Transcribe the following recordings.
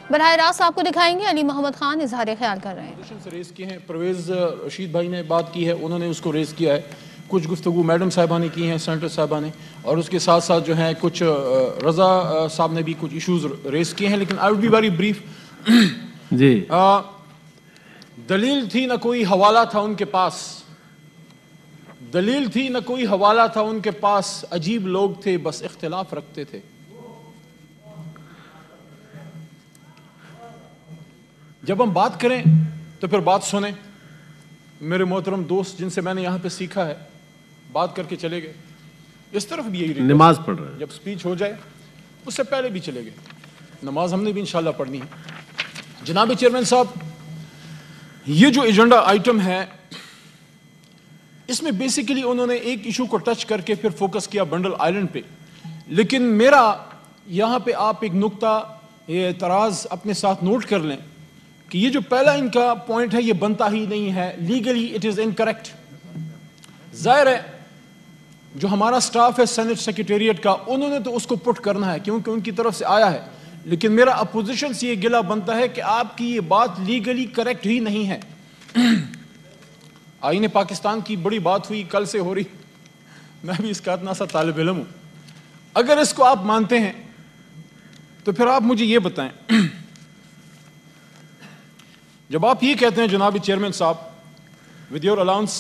براہ راست آپ کو دکھائیں گے. علی محمد خان اظہار خیال کر رہے ہیں. سے ریز کیے ہیں. پرویز رشید بھائی نے بات کی ہے, انہوں نے اس کو ریز کیا ہے. کچھ گفتگو میڈم صاحبہ نے کی ہیں, سینٹر صاحبہ نے, اور اس کے ساتھ ساتھ جو ہیں کچھ رضا صاحب نے بھی کچھ ایشوز ریز کیے ہیں. لیکن I would be very brief. جی دلیل تھی نہ کوئی حوالہ تھا ان کے پاس, دلیل تھی نہ کوئی حوالہ تھا ان کے پاس, عجیب لوگ تھے بس اختلاف رکھتے تھے. جب ہم بات کریں تو پھر بات سنیں. میرے محترم دوست جن سے میں نے یہاں پہ سیکھا ہے, بات کر کے چلے گئے. اس طرف بھی یہی نماز پڑھ رہے ہیں. جب سپیچ ہو جائے اس سے پہلے بھی چلے گئے. نماز ہم نے بھی انشاءاللہ پڑھنی ہے. جناب چیئرمین صاحب, یہ جو ایجنڈا آئٹم ہے اس میں بیسیکلی انہوں نے ایک ایشو کو ٹچ کر کے پھر فوکس کیا بنڈل آئلینڈ پہ. لیکن میرا یہاں پہ آپ ایک نقطہ یہ اعتراض اپنے ساتھ نوٹ کر لیں کہ یہ جو پہلا ان کا پوائنٹ ہے یہ بنتا ہی نہیں ہے. Legally it is incorrect. ظاہر ہے جو ہمارا سٹاف ہے سینٹ سیکریٹریٹ کا, انہوں نے تو اس کو پٹ کرنا ہے کیونکہ ان کی طرف سے آیا ہے. لیکن میرا اپوزیشن سے یہ گلہ بنتا ہے کہ آپ کی یہ بات لیگلی کریکٹ ہی نہیں ہے. آئین پاکستان کی بڑی بات ہوئی, کل سے ہو رہی, میں بھی اس کا اتنا سا طالب علم ہوں. اگر اس کو آپ مانتے ہیں تو پھر آپ مجھے یہ بتائیں, جب آپ یہ کہتے ہیں جناب چیئرمین صاحب, with your allowance,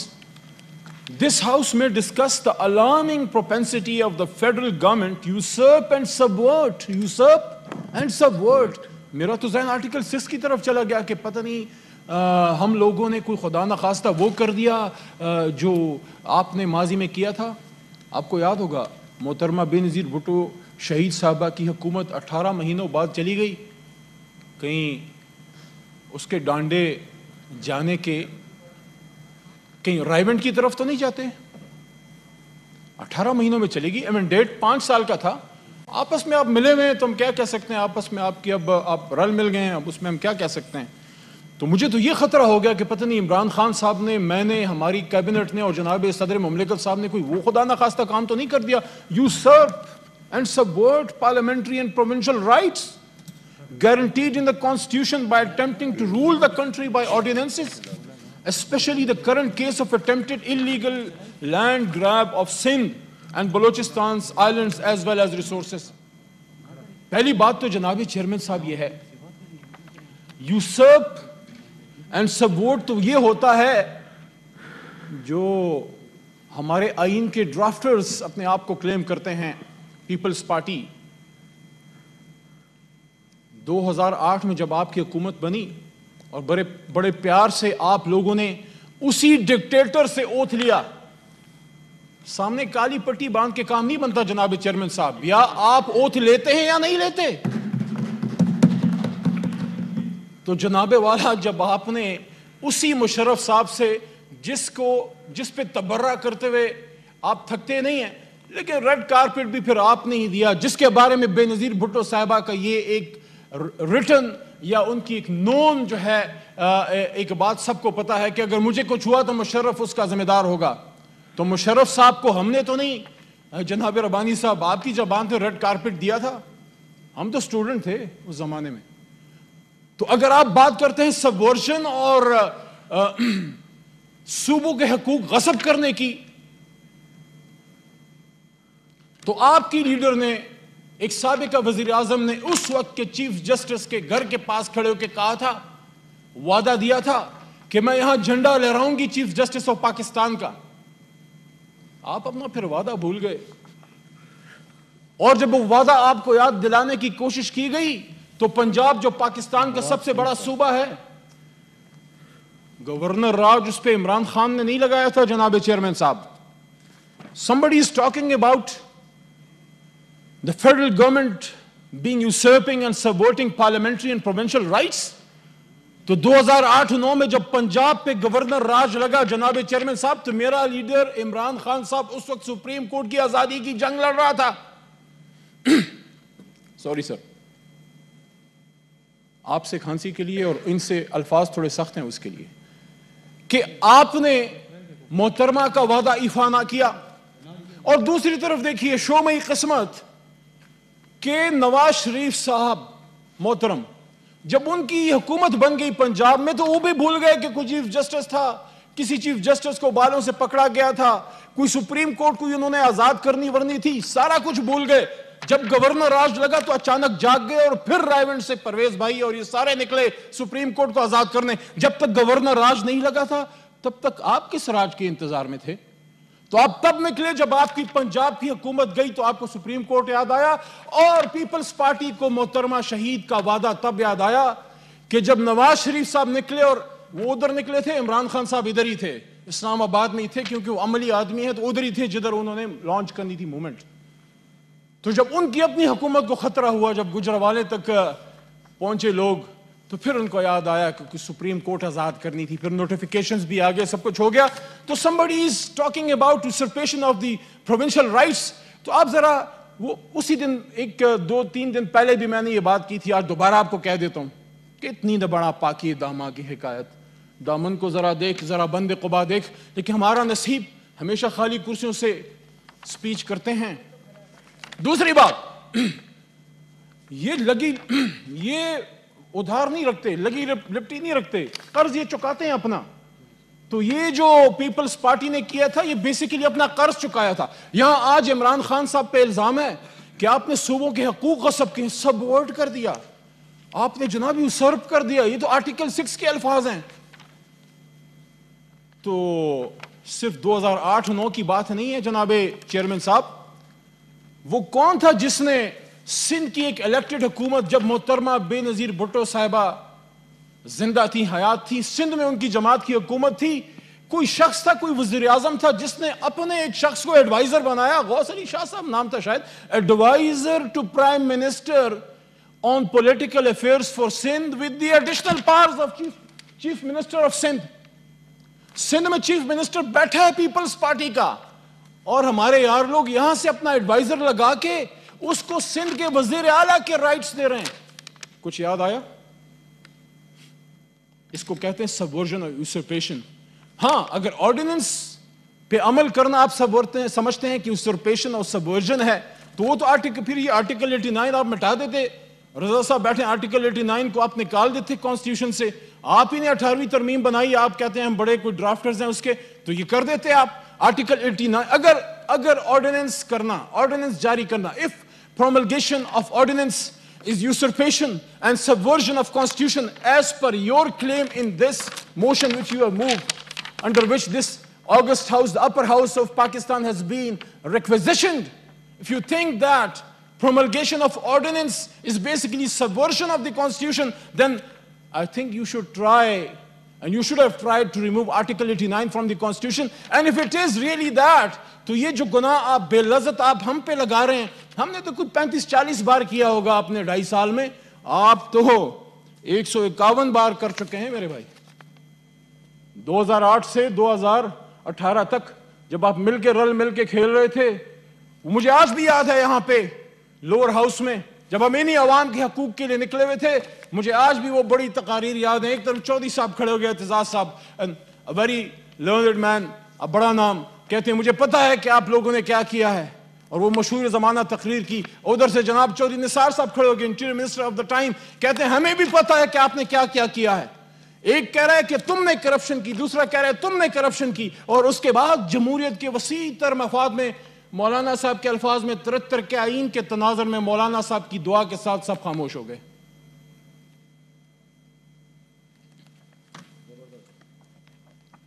this house may discuss the alarming propensity of the federal government to usurp and subvert, میرا تو ذہن آرٹیکل 6 کی طرف چلا گیا کہ پتہ نہیں ہم لوگوں نے کوئی خدا نخواستہ وہ کر دیا جو آپ نے ماضی میں کیا تھا. آپ کو یاد ہوگا محترمہ بے نظیر بھٹو شہید صاحبہ کی حکومت 18 مہینوں بعد چلی گئی. کہیں اس کے ڈانڈے جانے کے کہیں رائیونٹ کی طرف تو نہیں جاتے. 18 مہینوں میں چلے گی. ڈیٹ 5 سال کا تھا. آپس میں آپ ملے ہوئے ہیں تو ہم کیا کہہ سکتے ہیں, آپس میں آپ کی اب آپ رل مل گئے ہیں, اب اس میں ہم کیا کہہ سکتے ہیں. تو مجھے تو یہ خطرہ ہو گیا کہ پتہ نہیں عمران خان صاحب نے, میں نے, ہماری کیبنٹ نے اور جناب صدر مملکت صاحب نے کوئی وہ خدا نخواستہ کام تو نہیں کر دیا. Usurp and support parliamentary and provincial rights guaranteed in the constitution by attempting to rule the country by ordinances, especially the current case of attempted illegal land grab of Sindh and Balochistan's islands as well as resources. پہلی بات تو جناب chairman صاحب یہ ہے, usurp and subvert تو یہ ہوتا ہے جو ہمارے آئین کے ڈرافٹرز اپنے آپ کو کلیم کرتے ہیں. پیپلز پارٹی 2008 میں جب آپ کی حکومت بنی اور بڑے پیار سے آپ لوگوں نے اسی ڈکٹیٹر سے اوتھ لیا. سامنے کالی پٹی باندھ کے کام نہیں بنتا جناب چیئرمین صاحب, یا آپ اوتھ لیتے ہیں یا نہیں لیتے. تو جناب والا جب آپ نے اسی مشرف صاحب سے جس پہ تبرہ کرتے ہوئے آپ تھکتے نہیں ہیں, لیکن ریڈ کارپٹ بھی پھر آپ نے ہی دیا, جس کے بارے میں بے نظیر بھٹو صاحبہ کا یہ ایک ریٹن یا ان کی ایک نون جو ہے ایک بات سب کو پتا ہے کہ اگر مجھے کچھ ہوا تو مشرف اس کا ذمہ دار ہوگا. تو مشرف صاحب کو ہم نے تو نہیں, جناب ربانی صاحب آپ کی زبان سے ریڈ کارپٹ دیا تھا, ہم تو اسٹوڈنٹ تھے اس زمانے میں. تو اگر آپ بات کرتے ہیں سبورشن اور صوبوں کے حقوق غصب کرنے کی, تو آپ کی لیڈر نے, ایک سابقہ وزیر اعظم نے اس وقت کے چیف جسٹس کے گھر کے پاس کھڑے ہو کے کہا تھا, وعدہ دیا تھا کہ میں یہاں جھنڈا لہراؤں گی چیف جسٹس آف پاکستان کا. آپ اپنا پھر وعدہ بھول گئے, اور جب وہ وعدہ آپ کو یاد دلانے کی کوشش کی گئی تو پنجاب جو پاکستان کا سب سے بڑا صوبہ ہے, گورنر راج اس پہ عمران خان نے نہیں لگایا تھا جناب چیئرمین صاحب. somebody is talking about the federal government being usurping and subverting parliamentary and provincial rights. تو 2008-9 میں جب پنجاب پہ گورنر راج لگا جناب چیئرمین صاحب, تو میرا لیڈر عمران خان صاحب اس وقت سپریم کورٹ کی آزادی کی جنگ لڑ رہا تھا. سوری سر, آپ سے کھانسی کے لیے اور ان سے الفاظ تھوڑے سخت ہیں اس کے لیے, کہ آپ نے محترمہ کا وعدہ ایفا نہ کیا, اور دوسری طرف دیکھیے شومئی قسمت کہ نواز شریف صاحب محترم جب ان کی حکومت بن گئی پنجاب میں تو وہ بھی بھول گئے کہ کوئی چیف جسٹس تھا, کسی چیف جسٹس کو بالوں سے پکڑا گیا تھا, کوئی سپریم کورٹ کو انہوں نے آزاد کرنی ورنی تھی, سارا کچھ بھول گئے. جب گورنر راج لگا تو اچانک جاگ گئے اور پھر رائیونٹ سے پرویز بھائی اور یہ سارے نکلے سپریم کورٹ کو آزاد کرنے. جب تک گورنر راج نہیں لگا تھا تب تک آپ کس راج کے انتظار میں تھے؟ تو آپ تب نکلے جب آپ کی پنجاب کی حکومت گئی تو آپ کو سپریم کورٹ یاد آیا, اور پیپلز پارٹی کو محترمہ شہید کا وعدہ تب یاد آیا کہ جب نواز شریف صاحب نکلے, اور وہ ادھر نکلے تھے, عمران خان صاحب ادھر ہی تھے, اسلام آباد میں ہی تھے کیونکہ وہ عملی آدمی ہے, تو ادھر ہی تھے جدھر انہوں نے لانچ کرنی تھی موومنٹ. تو جب ان کی اپنی حکومت کو خطرہ ہوا, جب گجرانوالے تک پہنچے لوگ, تو پھر ان کو یاد آیا کہ سپریم کورٹ آزاد کرنی تھی, پھر نوٹیفیکیشنز بھی آگے, سب کچھ ہو گیا. تو somebody is talking about usurpation of the provincial rights. تو آپ ذرا وہ اسی دن 1-2-3 دن پہلے بھی میں نے یہ بات کی تھی, آج دوبارہ آپ کو کہہ دیتا ہوں کہ اتنی بڑا پاکی داما کی حکایت, دامن کو ذرا دیکھ, ذرا بند قبا دیکھ. لیکن ہمارا نصیب ہمیشہ خالی کرسیوں سے سپیچ کرتے ہیں. دوسری بات, یہ ادھار نہیں رکھتے, لگی لپٹی نہیں رکھتے, قرض یہ چکاتے ہیں اپنا. تو یہ جو پیپلز پارٹی نے کیا تھا یہ بیسیکلی اپنا قرض چکایا تھا. یہاں آج عمران خان صاحب پہ الزام ہے کہ آپ نے صوبوں کے حقوق غصب کے سبورٹ کر دیا, آپ نے جناب یوسرپ کر دیا. یہ تو آرٹیکل 6 کے الفاظ ہیں. تو صرف 2008-9 کی بات نہیں ہے جناب چیئرمین صاحب. وہ کون تھا جس نے سندھ کی ایک الیکٹڈ حکومت, جب محترمہ بے نظیر بھٹو صاحبہ زندہ تھی, حیات تھی, سندھ میں ان کی جماعت کی حکومت تھی, کوئی شخص تھا, کوئی وزیر اعظم تھا جس نے اپنے ایک شخص کو ایڈوائزر بنایا, غوث علی شاہ صاحب نام تھا شاید, advisor to prime minister on political affairs for Sindh with the additional powers of chief minister of Sindh. Sindh میں چیف منسٹر بیٹھا ہے پیپلز پارٹی کا, اور ہمارے یار لوگ یہاں سے اپنا ایڈوائزر لگا کے اس کو سندھ کے وزیر اعلیٰ کے رائٹس دے رہے ہیں. کچھ یاد آیا؟ اس کو کہتے ہیں سبورژن اور یوسرپیشن. ہاں, اگر آرڈیننس پہ عمل کرنا آپ سمجھتے ہیں کہ یوسرپیشن اور سبورژن ہے, تو وہ تو پھر یہ آرٹیکل 89 آپ مٹا دیتے. رضا صاحب بیٹھے, آرٹیکل 89 کو آپ نکال دیتے کانسٹیٹیوشن سے. آپ ہی نے 18ویں ترمیم بنائی, آپ کہتے ہیں ہم بڑے کوئی ڈرافٹرز ہیں اس کے, تو یہ کر دیتے آپ. آرٹیکل 89 اگر آرڈیننس کرنا, آرڈیننس جاری کرنا, if promulgation of ordinance is usurpation and subversion of constitution as per your claim in this motion which you have moved, under which this august house, the upper house of Pakistan has been requisitioned, if you think that promulgation of ordinance is basically subversion of the constitution, then I think you should try, and you should have tried to remove article 89 from the constitution. And if it is really that, تو یہ جو گناہ آپ بے لذت آپ ہم پہ لگا رہے ہیں, ہم نے تو کچھ 35-40 بار کیا ہوگا اپنے 2.5 سال میں, آپ تو 151 بار کر چکے ہیں میرے بھائی. 2008 سے 2018 تک جب آپ مل کے رل مل کے کھیل رہے تھے, مجھے آج بھی یاد ہے یہاں پہ لوور ہاؤس میں جب ہم انہی عوام کے حقوق کے لیے نکلے ہوئے تھے, مجھے آج بھی وہ بڑی تقاریر یاد ہیں. ایک طرف چودھری صاحب کھڑے ہو گئے, اعتزاز صاحب, ویری لرنڈ مین, بڑا نام, کہتے ہیں مجھے پتا ہے کہ آپ لوگوں نے کیا کیا ہے, اور وہ مشہور زمانہ تقریر کی. ادھر سے جناب چودھری نثار صاحب کھڑے ہو گئے, interior minister of the time, کہتے ہیں ہمیں بھی پتا ہے کہ آپ نے کیا کیا کیا ہے. ایک کہہ رہا ہے کہ تم نے کرپشن کی, دوسرا کہہ رہا ہے تم نے کرپشن کی, اور اس کے بعد جمہوریت کے وسیع تر مفاد میں مولانا صاحب کے الفاظ میں 73 کے آئین کے تناظر میں مولانا صاحب کی دعا کے ساتھ سب خاموش ہو گئے.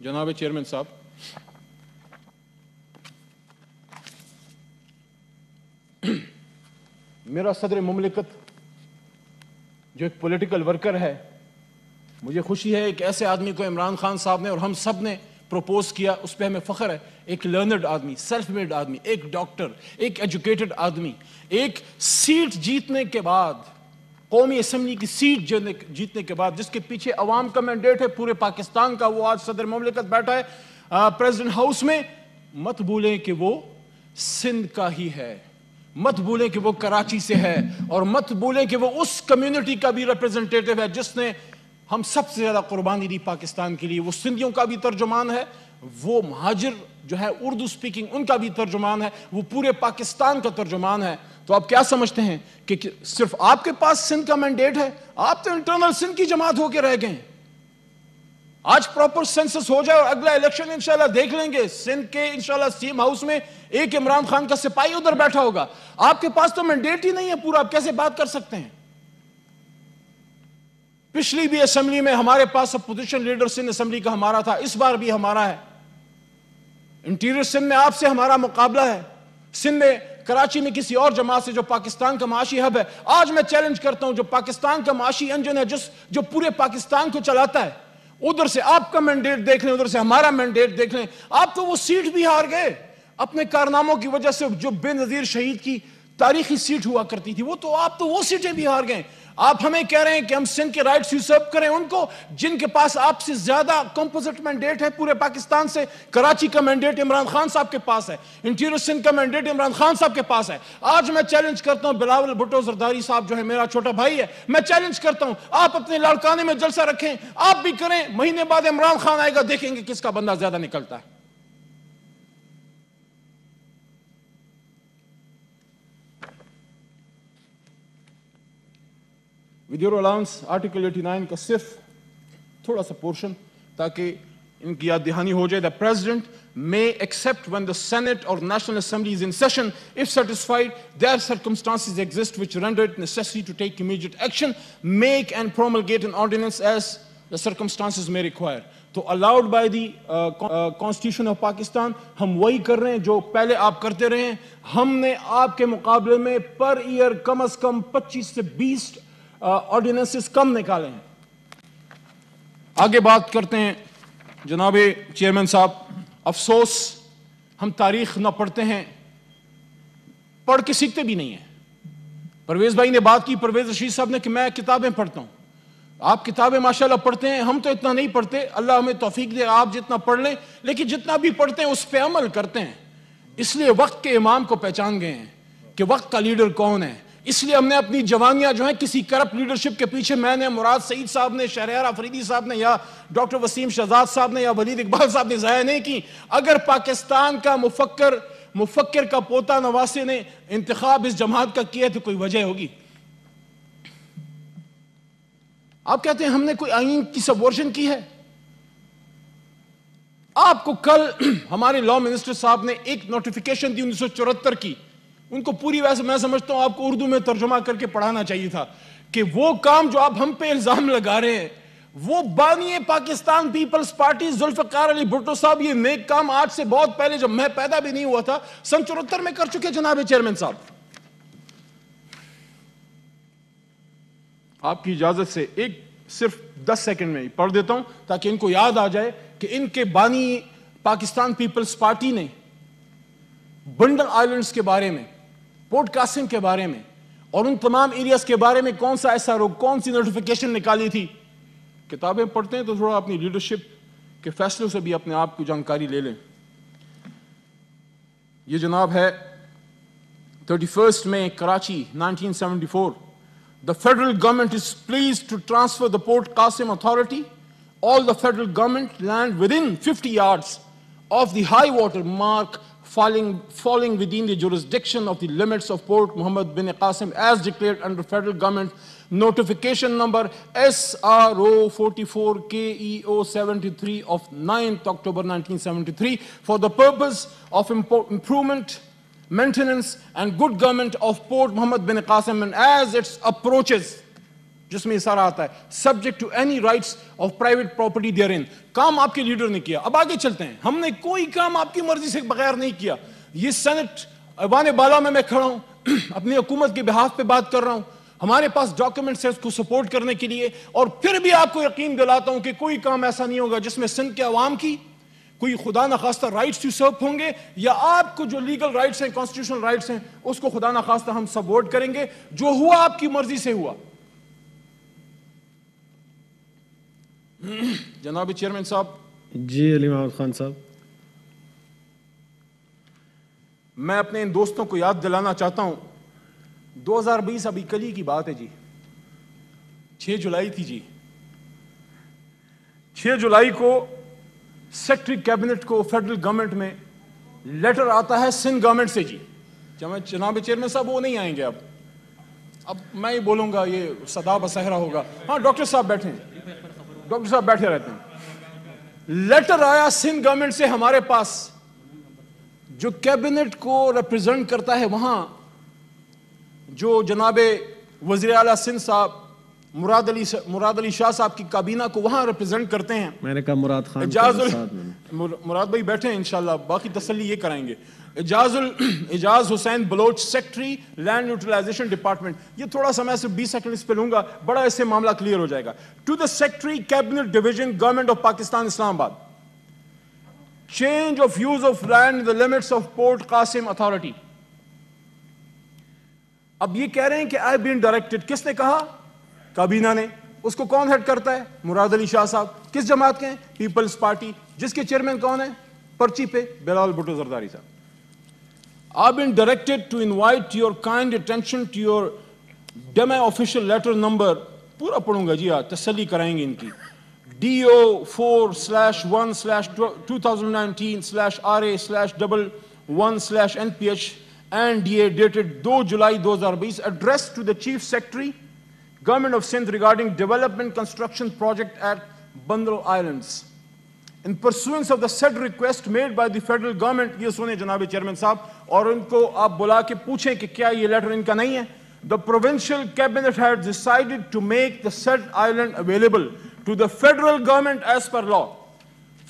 جناب چیئرمین صاحب, میرا صدر مملکت جو ایک پولیٹیکل ورکر ہے, مجھے خوشی ہے ایک ایسے آدمی کو عمران خان صاحب نے اور ہم سب نے پروپوز کیا, اس پہ ہمیں فخر ہے. ایک لرنڈ آدمی, سیلف میڈ آدمی, ایک ڈاکٹر, ایک ایجوکیٹڈ آدمی, ایک سیٹ جیتنے کے بعد, قومی اسمبلی کی سیٹ جیتنے کے بعد, جس کے پیچھے عوام کا مینڈیٹ ہے پورے پاکستان کا, وہ آج صدر مملکت بیٹھا ہے پریزیڈنٹ ہاؤس میں. مت بھولیں کہ وہ سندھ کا ہی ہے, مت بھولیں کہ وہ کراچی سے ہے, اور مت بھولیں کہ وہ اس کمیونٹی کا بھی ریپرزنٹیٹو ہے جس نے ہم سب سے زیادہ قربانی دی پاکستان کے لیے. وہ سندھیوں کا بھی ترجمان ہے, وہ مہاجر جو ہے اردو سپیکنگ ان کا بھی ترجمان ہے, وہ پورے پاکستان کا ترجمان ہے. تو آپ کیا سمجھتے ہیں کہ صرف آپ کے پاس سندھ کا مینڈیٹ ہے؟ آپ تو انٹرنل سندھ کی جماعت ہو کے رہ گئے ہیں. آج پراپر سینسس ہو جائے اور اگلا الیکشن انشاءاللہ دیکھ لیں گے. سندھ کے انشاءاللہ سیم ہاؤس میں ایک عمران خان کا سپاہی ادھر بیٹھا ہوگا. آپ کے پاس تو مینڈیٹ ہی نہیں ہے پورا, آپ کیسے بات کر سکتے ہیں؟ پچھلی بھی اسمبلی میں ہمارے پاس اپوزیشن لیڈر سندھ اسمبلی کا ہمارا تھا, اس بار بھی ہمارا ہے. انٹیریئر سندھ میں آپ سے ہمارا مقابلہ ہے. سندھ میں کراچی میں کسی اور جماعت سے جو پاکستان کا معاشی ہب ہے. آج میں چیلنج کرتا ہوں جو پاکستان کا معاشی انجن ہے, جو پورے پاکستان کو چلاتا ہے, ادھر سے آپ کا مینڈیٹ دیکھ لیں, ادھر سے ہمارا مینڈیٹ دیکھ لیں. آپ تو وہ سیٹ بھی ہار گئے اپنے کارناموں کی وجہ سے. جو بے نظیر شہید کی تاریخی سیٹ ہوا کرتی تھی, آپ تو وہ سیٹیں بھی ہار گئے. آپ ہمیں کہہ رہے ہیں کہ ہم سندھ کے رائٹس یوزرپ کریں ان کو, جن کے پاس آپ سے زیادہ کمپوزٹ مینڈیٹ ہے پورے پاکستان سے. کراچی کا مینڈیٹ عمران خان صاحب کے پاس ہے, انٹیریئر سندھ کا مینڈیٹ عمران خان صاحب کے پاس ہے. آج میں چیلنج کرتا ہوں بلاول بھٹو زرداری صاحب جو ہے میرا چھوٹا بھائی ہے, میں چیلنج کرتا ہوں آپ اپنے لاڑکانے میں جلسہ رکھیں, آپ بھی کریں. مہینے بعد عمران خان آئے گا, دیکھیں گے کس کا بندہ زیادہ نکلتا ہے. With your allowance, Article 89 کا صرف تھوڑا سا پورشن تاکہ ان کی یاد دہانی ہو جائے. The President may accept when the Senate or National Assembly is in session if satisfied there circumstances exist which render it necessary to take immediate action, make and promulgate an ordinance as the circumstances may require. تو allowed by the Constitution of Pakistan ہم وہی کر رہے ہیں جو پہلے آپ کرتے رہے ہیں. ہم نے آپ کے مقابلے میں پر ایئر کم از کم 25 سے 20 آرڈیننسز کم نکالے ہیں. آگے بات کرتے ہیں جناب چیئرمین صاحب. افسوس ہم تاریخ نہ پڑھتے ہیں, پڑھ کے سیکھتے بھی نہیں ہیں. پرویز بھائی نے بات کی, پرویز رشید صاحب نے, کہ میں کتابیں پڑھتا ہوں. آپ کتابیں ماشاءاللہ پڑھتے ہیں, ہم تو اتنا نہیں پڑھتے. اللہ ہمیں توفیق دے, آپ جتنا پڑھ لیں, لیکن جتنا بھی پڑھتے ہیں اس پہ عمل کرتے ہیں. اس لیے وقت کے امام کو پہچان گئے ہیں کہ وقت کا لیڈر کون ہے. اس لیے ہم نے اپنی جوانیاں جو ہیں کسی کرپٹ لیڈرشپ کے پیچھے, میں نے, مراد سعید صاحب نے, شہریار آفریدی صاحب نے, یا ڈاکٹر وسیم شہزاد صاحب نے, یا ولید اقبال صاحب نے ضائع نہیں کی. اگر پاکستان کا مفکر کا پوتا نواسے نے انتخاب اس جماعت کا کیا تو کوئی وجہ ہوگی. آپ کہتے ہیں ہم نے کوئی آئین کی سبورشن کی ہے. آپ کو کل ہمارے لا منسٹر صاحب نے ایک نوٹیفیکیشن دی 1974 کی, ان کو پوری ویسے میں سمجھتا ہوں آپ کو اردو میں ترجمہ کر کے پڑھانا چاہیے تھا کہ وہ کام جو آپ ہم پہ الزام لگا رہے ہیں وہ بانی پاکستان پیپلز پارٹی ذوالفقار علی بھٹو صاحب یہ نیک کام آج سے بہت پہلے, جب میں پیدا بھی نہیں ہوا تھا, سن 74 میں کر چکے. جناب چیئرمین صاحب, آپ کی اجازت سے ایک صرف 10 سیکنڈ میں پڑھ دیتا ہوں تاکہ ان کو یاد آ جائے کہ ان کے بانی پاکستان پیپلز پارٹی نے بنڈل آئلینڈز کے بارے میں, پورٹ قاسم کے بارے میں اور ان تمام ایریاز کے بارے میں کون سا ایسا کون سی نوٹیفیکیشن نکالی تھی. کتابیں پڑھتے ہیں تو تھوڑا اپنی لیڈرشپ کے فیصلوں سے بھی اپنے آپ کو جانکاری لے لیں. یہ جناب ہے 31 May Karachi 1974. The federal government is pleased to transfer the Port Qasim authority, all the federal government land within 50 yards of the high water mark falling within the jurisdiction of the limits of Port Muhammad bin Qasim as declared under federal government notification number SRO 44 KEO 73 of 9th October 1973 for the purpose of improvement, maintenance and good government of Port Muhammad bin Qasim and as its approaches, جس میں سارا آتا ہے, subject to any rights of private property therein. کام آپ کے leader نے کیا. اب آگے چلتے ہیں. ہم نے کوئی کام آپ کی مرضی سے بغیر نہیں کیا. یہ سینٹ ایوان بالا میں کھڑا ہوں, اپنی حکومت کے بہاف پہ بات کر رہا ہوں. ہمارے پاس ڈاکیومنٹس ہیں اس کو سپورٹ کرنے کے لیے, اور پھر بھی آپ کو یقین دلاتا ہوں کہ کوئی کام ایسا نہیں ہوگا جس میں سندھ کے عوام کی کوئی خدا نخواستہ رائٹس یوزرپ ہوں گے, یا آپ کو جو لیگل رائٹس ہیں, کانسٹیٹیوشنل رائٹس ہیں, اس کو خدا نخواستہ ہم سپورٹ کریں گے. جو ہوا آپ کی مرضی سے ہوا. جناب چیئرمین صاحب. جی علی محمد خان صاحب, میں اپنے ان دوستوں کو یاد دلانا چاہتا ہوں 2020 ابھی کل ہی کی بات ہے جی, 6 جولائی تھی جی. 6 جولائی کو سیکرٹری کیبنٹ کو فیڈرل گورنمنٹ میں لیٹر آتا ہے سندھ گورنمنٹ سے جی. جناب چیئرمین صاحب وہ نہیں آئیں گے اب میں یہ بولوں گا یہ صدا بصہرا ہوگا. ہاں ڈاکٹر صاحب بیٹھے ہیں, ڈاکٹر صاحب بیٹھے رہتے ہیں. لیٹر آیا سندھ گورنمنٹ سے ہمارے پاس, جو کیبنٹ کو ریپرزینٹ کرتا ہے وہاں جو جناب وزیر اعلیٰ سندھ صاحب مراد علی شاہ صاحب کی کابینہ کو وہاں ریپرزینٹ کرتے ہیں. میں نے کہا مراد خان مراد بھائی بیٹھے ہیں انشاءاللہ, باقی تسلی یہ کرائیں گے. Ijaz Hussain Baloch secretary land utilization department. یہ تھوڑا سا میں صرف 20 سیکنڈ اس پہ لوں گا, بڑا اس سے معاملہ کلیئر ہو جائے گا. To the secretary cabinet division government of Pakistan Islamabad, change of use of land the limits of port Qasim authority. اب یہ کہہ رہے ہیں کہ آئی بین ڈائریکٹڈ, کس نے کہا؟ کابینہ نے. اس کو کون ہیڈ کرتا ہے؟ مراد علی شاہ صاحب. کس جماعت کے ہیں؟ پیپلز پارٹی. جس کے چیئرمین کون ہیں پرچی پہ؟ بلال بھٹو زرداری صاحب. I've been directed to invite your kind attention to your demi-official letter number, پورا پڑھوں گا جی, تسلی کرائیں گے ان کی, DO4/1/2019/RA/11/NPH and DA dated 2 July 2020, addressed to the Chief Secretary, Government of Sindh regarding development construction project at Bandro Islands. In pursuance of the said request made by the federal government, یہ سنیں جناب chairman صاحب, اور ان کو آپ بلا کے پوچھیں کہ کیا یہ لیٹر ان کا نہیں ہے. The provincial cabinet had decided to make the said island available to the federal government as per law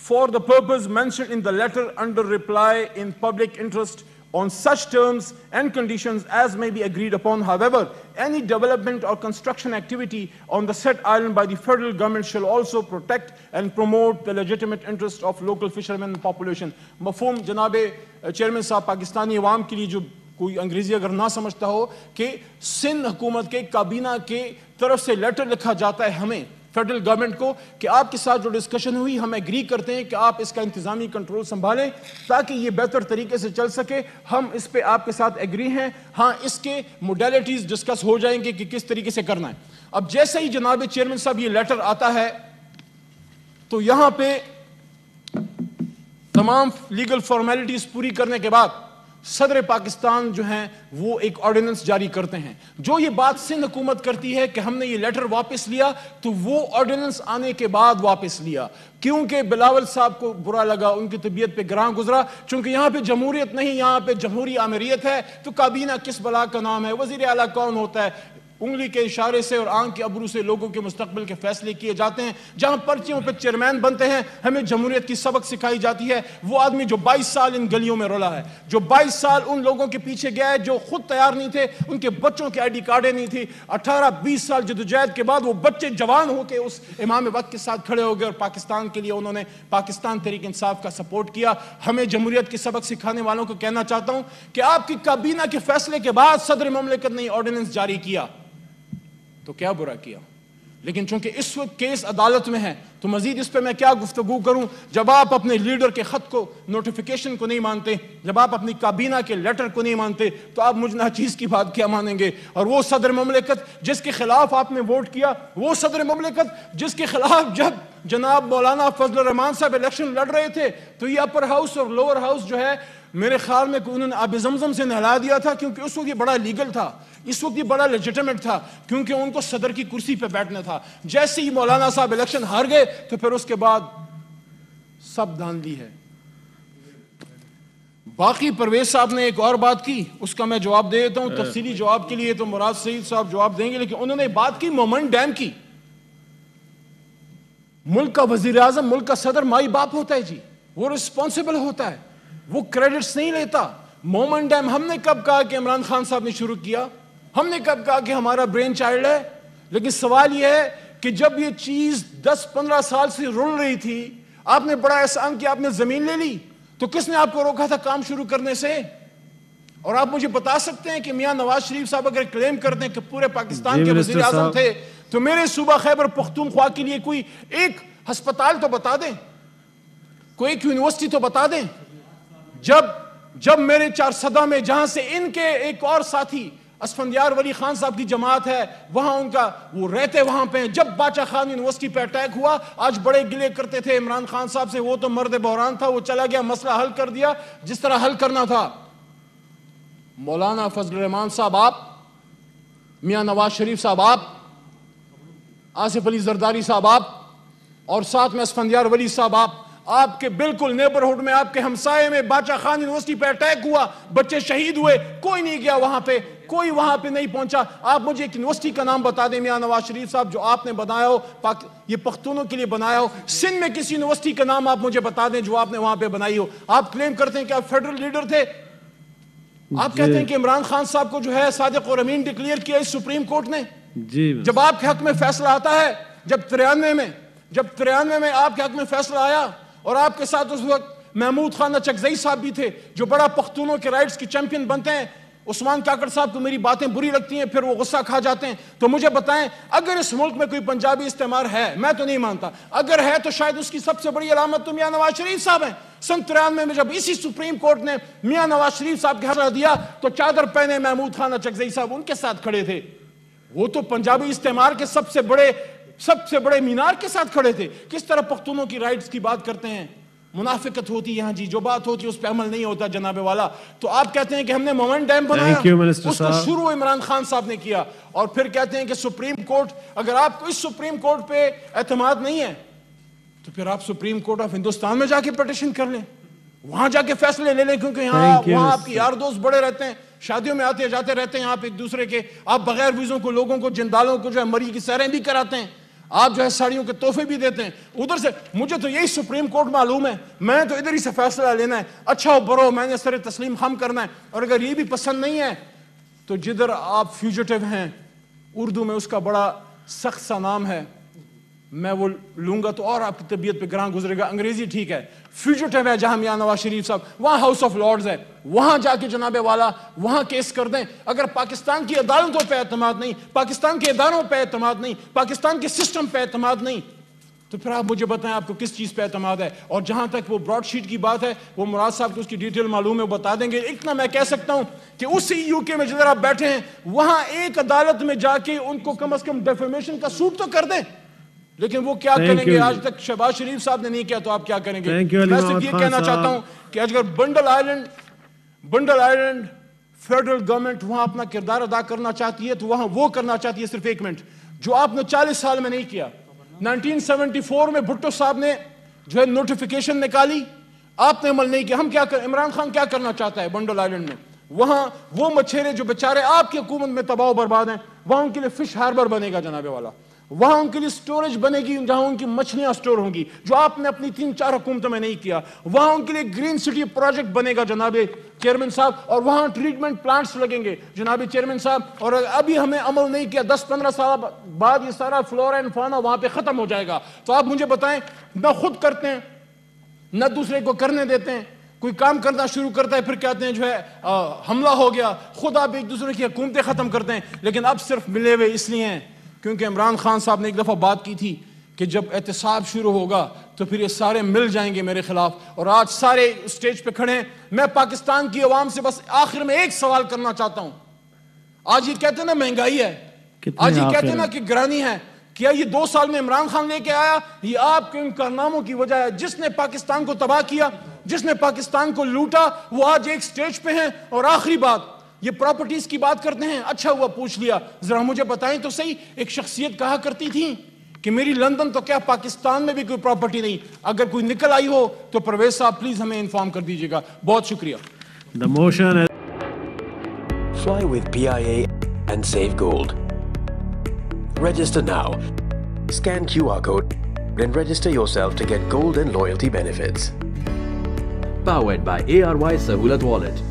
for the purpose mentioned in the letter under reply in public interest on such terms and conditions as may be agreed upon. However, any development or construction activity on the said island by the federal government shall also protect and promote the legitimate interest of local fishermen and population. مفہوم جناب chairman صاحب, پاکستانی عوام کے لیے جو کوئی انگریزی اگر نہ سمجھتا ہو, کہ سندھ حکومت کے کابینہ کے طرف سے لیٹر لکھا جاتا ہے ہمیں فیڈرل گورنمنٹ کو کہ آپ کے ساتھ جو ڈسکشن ہوئی ہم ایگری کرتے ہیں کہ آپ اس کا انتظامی کنٹرول سنبھالیں تاکہ یہ بہتر طریقے سے چل سکے. ہم اس پہ آپ کے ساتھ ایگری ہیں. ہاں اس کے موڈیلٹیز ڈسکس ہو جائیں گے کہ کس طریقے سے کرنا ہے. اب جیسے ہی جناب چیئرمین صاحب یہ لیٹر آتا ہے تو یہاں پہ تمام لیگل فارمیلٹیز پوری کرنے کے بعد صدر پاکستان جو ہیں وہ ایک آرڈیننس جاری کرتے ہیں. جو یہ بات سندھ حکومت کرتی ہے کہ ہم نے یہ لیٹر واپس لیا, تو وہ آرڈیننس آنے کے بعد واپس لیا کیونکہ بلاول صاحب کو برا لگا, ان کی طبیعت پہ گراں گزرا. چونکہ یہاں پہ جمہوریت نہیں, یہاں پہ جمہوری آمریت ہے, تو کابینہ کس بلا کا نام ہے, وزیر اعلیٰ کون ہوتا ہے, انگلی کے اشارے سے اور آنکھ کے ابرو سے لوگوں کے مستقبل کے فیصلے کیے جاتے ہیں. جہاں پرچیوں پہ چیئرمین بنتے ہیں ہمیں جمہوریت کی سبق سکھائی جاتی ہے. وہ آدمی جو 22 سال ان گلیوں میں رولا ہے, جو 22 سال ان لوگوں کے پیچھے گیا ہے جو خود تیار نہیں تھے, ان کے بچوں کے آئی ڈی کارڈیں نہیں تھی, 18-20 سال جدوجہد کے بعد وہ بچے جوان ہو کے اس امام وقت کے ساتھ کھڑے ہو گئے اور پاکستان کے لیے انہوں نے پاکستان تحریک انصاف کا سپورٹ کیا. ہمیں جمہوریت کی سبق سکھانے والوں کو کہنا چاہتا ہوں کہ آپ کی کابینہ کے فیصلے کے بعد صدر مملکت نے آرڈیننس جاری کیا تو کیا برا کیا. لیکن چونکہ اس وقت کیس عدالت میں ہے تو مزید اس پہ میں کیا گفتگو کروں. جب آپ اپنے لیڈر کے خط کو, نوٹیفیکیشن کو نہیں مانتے, جب آپ اپنی کابینہ کے لیٹر کو نہیں مانتے, تو آپ مجھ ناچیز کی بات کیا مانیں گے. اور وہ صدر مملکت جس کے خلاف آپ نے ووٹ کیا, وہ صدر مملکت جس کے خلاف جب جناب مولانا فضل الرحمان صاحب الیکشن لڑ رہے تھے تو یہ اپر ہاؤس اور لوور ہاؤس جو ہے میرے خیال میں انہوں نے آب زمزم سے نہلا دیا تھا, کیونکہ اس وقت یہ بڑا لیگل تھا, اس وقت یہ بڑا لیجیٹیمیٹ تھا, کیونکہ ان کو صدر کی کرسی پہ بیٹھنا تھا. جیسے ہی مولانا صاحب الیکشن ہار گئے تو پھر اس کے بعد سب دھاندلی ہے. باقی پرویز صاحب نے ایک اور بات کی, اس کا میں جواب دے دیتا ہوں. تفصیلی جواب کے لیے تو مراد سعید صاحب جواب دیں گے, لیکن انہوں نے بات کی مومن ڈیم کی. ملک کا وزیر اعظم, ملک کا صدر مائی باپ ہوتا ہے جی, وہ رسپانسبل ہوتا ہے, وہ کریڈٹس نہیں لیتا. مومن ڈیم ہم نے کب کہا کہ عمران خان صاحب نے شروع کیا, ہم نے کب کہا کہ ہمارا برین چائلڈ ہے. لیکن سوال یہ ہے کہ جب یہ چیز 10-15 سال سے رول رہی تھی, آپ نے بڑا احسان کیا, آپ نے زمین لے لی, تو کس نے آپ کو روکا تھا کام شروع کرنے سے؟ اور آپ مجھے بتا سکتے ہیں کہ میاں نواز شریف صاحب اگر کلیم کرتے ہیں کہ پورے پاکستان کے وزیر اعظم تھے, تو میرے صوبہ خیبر پختونخوا کے لیے کوئی ایک ہسپتال تو بتا دیں, کوئی ایک یونیورسٹی تو بتا دیں. جب میرے چارسدہ میں, جہاں سے ان کے ایک اور ساتھی اسفندیار ولی خان صاحب کی جماعت ہے, وہاں ان کا وہ رہتے وہاں پہ. جب باچا خان یونیورسٹی پہ اٹیک ہوا, آج بڑے گلے کرتے تھے عمران خان صاحب سے, وہ تو مرد بحران تھا, وہ چلا گیا, مسئلہ حل کر دیا جس طرح حل کرنا تھا. مولانا فضل الرحمان صاحب آپ, میاں نواز شریف صاحب آپ, آصف علی زرداری صاحب آپ, اور ساتھ میں اسفندیار ولی صاحب آپ کے بالکل نیبرہڈ میں, آپ کے ہمسائے میں باچا خان یونیورسٹی پہ اٹیک ہوا, بچے شہید ہوئے, کوئی نہیں گیا وہاں پہ, کوئی وہاں پہ نہیں پہنچا. آپ مجھے ایک یونیورسٹی کا نام بتا دیں میاں نواز شریف صاحب جو آپ نے بنایا ہو, یہ پختونوں کے لیے بنایا ہو. سندھ میں کسی یونیورسٹی کا نام آپ مجھے بتا دیں جو آپ نے وہاں پہ بنائی ہو. آپ کلیم کرتے ہیں کہ آپ فیڈرل لیڈر تھے, آپ کہتے ہیں کہ عمران خان صاحب کو جو ہے صادق اور امین ڈکلیئر کیا اس سپریم کورٹ نے. جب آپ کے حق میں فیصلہ آتا ہے, جب 93 میں آپ کے حق میں فیصلہ آیا, اور آپ کے ساتھ اس وقت محمود خان چکزئی صاحب بھی تھے جو بڑا پختونوں کے رائٹس کی چیمپئن بنتے ہیں. عثمان کاکڑ صاحب کو میری باتیں بری لگتی ہیں, پھر وہ غصہ کھا جاتے ہیں. تو مجھے بتائیں, اگر اس ملک میں کوئی پنجابی استعمار ہے, میں تو نہیں مانتا, اگر ہے تو شاید اس کی سب سے بڑی علامت تو میاں نواز شریف صاحب ہیں. سن 93 میں جب اسی سپریم کورٹ نے میاں نواز شریف صاحب کے حوالہ دیا تو چادر پہنے محمود خان چکزئی صاحب ان کے ساتھ کھڑے تھے. وہ تو پنجابی استعمار کے سب سے بڑے مینار کے ساتھ کھڑے تھے. کس طرح پختونوں کی رائٹس کی بات کرتے ہیں, منافقت ہوتی ہے. ہاں جی, جو بات ہوتی ہے اس پہ عمل نہیں ہوتا جناب والا. تو آپ کہتے ہیں کہ ہم نے مومنٹ ڈیم بنایا, اس کو شروع عمران خان صاحب نے کیا, اور پھر کہتے ہیں کہ سپریم کورٹ, اگر آپ کو اس سپریم کورٹ پہ اعتماد نہیں ہے تو پھر آپ سپریم کورٹ آف ہندوستان میں جا کے پٹیشن کر لیں, وہاں جا کے فیصلے لے لیں, کیونکہ وہاں آپ کے یار دوست بڑے رہتے ہیں, شادیوں میں آتے جاتے رہتے ہیں آپ ایک دوسرے کے. آپ بغیر ویزوں کو لوگوں کو, جندالوں کو جو ہے مری کی سیریں بھی کراتے ہیں, آپ جو ہے ساڑیوں کے تحفے بھی دیتے ہیں. ادھر سے مجھے تو یہی سپریم کورٹ معلوم ہے, میں تو ادھر ہی سے فیصلہ لینا ہے, اچھا ہو برو, میں نے سر تسلیم خم کرنا ہے. اور اگر یہ بھی پسند نہیں ہے تو جدھر آپ فیوجیٹو ہیں, اردو میں اس کا بڑا سخت سا نام ہے, میں وہ لوں گا تو اور آپ کی طبیعت پہ گراں گزرے گا. انگریزی ٹھیک ہے, فیوجیٹو ہے جہاں میاں نواز شریف صاحب, وہاں ہاؤس آف لارڈز ہے, وہاں جا کے جناب والا وہاں کیس کر دیں. اگر پاکستان کی عدالتوں پہ اعتماد نہیں, پاکستان کے اداروں پہ اعتماد نہیں, پاکستان کے سسٹم پہ اعتماد نہیں, تو پھر آپ مجھے بتائیں آپ کو کس چیز پہ اعتماد ہے. اور جہاں تک وہ براڈ شیٹ کی بات ہے, وہ مراد صاحب کو اس کی ڈیٹیل معلوم ہے, وہ بتا دیں گے. اتنا میں کہہ سکتا ہوں کہ اسی یو کے میں جدھر آپ بیٹھے ہیں, وہاں ایک عدالت میں جا کے ان کو کم از کم ڈیفیمیشن کا سوٹ تو کر دیں. لیکن وہ کیا کریں گے, آج تک شہباز شریف صاحب نے نہیں کیا, تو آپ کیا کریں گے. میں صرف یہ کہنا چاہتا ہوں کہ اگر بنڈل آئلینڈ فیڈرل گورنمنٹ وہاں اپنا کردار ادا کرنا چاہتی ہے تو وہاں وہ کرنا چاہتی ہے. صرف ایک منٹ, جو آپ نے 40 سال میں نہیں کیا. 1974 میں بھٹو صاحب نے جو ہے نوٹیفیکیشن نکالی, آپ نے عمل نہیں کیا. ہم کیا عمران خان کیا کرنا چاہتا ہے بنڈل آئلینڈ میں, وہاں وہ مچھیرے جو بیچارے آپ کی حکومت میں تباہ و برباد ہیں, وہاں ان کے لیے فش ہاربر بنے گا جناب والا, وہاں ان کے لیے سٹوریج بنے گی جہاں ان کی مچھلیاں سٹور ہوں گی, جو آپ نے اپنی 3-4 حکومتوں میں نہیں کیا. وہاں ان کے لیے گرین سٹی پروجیکٹ بنے گا جناب چیئرمین صاحب, اور وہاں ٹریٹمنٹ پلانٹس لگیں گے جناب چیئرمین صاحب. اور ابھی ہمیں عمل نہیں کیا, 10-15 سال بعد یہ سارا فلورا اینڈ فانا وہاں پہ ختم ہو جائے گا. تو آپ مجھے بتائیں, نہ خود کرتے ہیں نہ دوسرے کو کرنے دیتے ہیں. کوئی کام کرنا شروع کرتا ہے پھر کہتے ہیں جو ہے حملہ ہو گیا, خود آپ ایک دوسرے کی حکومتیں ختم کرتے ہیں. لیکن اب صرف ملے ہوئے اس لیے ہیں کیونکہ عمران خان صاحب نے ایک دفعہ بات کی تھی کہ جب احتساب شروع ہوگا تو پھر یہ سارے مل جائیں گے میرے خلاف. اور آج سارے اسٹیج پہ کھڑے ہیں. میں پاکستان کی عوام سے بس آخر میں ایک سوال کرنا چاہتا ہوں. آج یہ کہتے ہیں نا مہنگائی ہے, آج یہ کہتے ہیں نا کہ گرانی ہے, کیا یہ 2 سال میں عمران خان لے کے آیا؟ یہ آپ کے ان کارناموں کی وجہ ہے. جس نے پاکستان کو تباہ کیا, جس نے پاکستان کو لوٹا, وہ آج ایک سٹیج پہ ہیں. اور آخری بات, یہ پراپرٹیز کی بات کرتے ہیں, اچھا ہوا پوچھ لیا. ذرا مجھے بتائیں تو صحیح, ایک شخصیت کہا کرتی تھی کہ میری لندن تو کیا پاکستان میں بھی کوئی پراپرٹی نہیں. اگر کوئی نکل آئی ہو تو پرویز صاحب پلیز ہمیں انفارم کر دیجیے گا. بہت شکریہ. The motion is Fly with PIA and save gold. Register now. Scan QR code and register yourself to get gold and loyalty benefits. Powered by ARY Sahulat Wallet.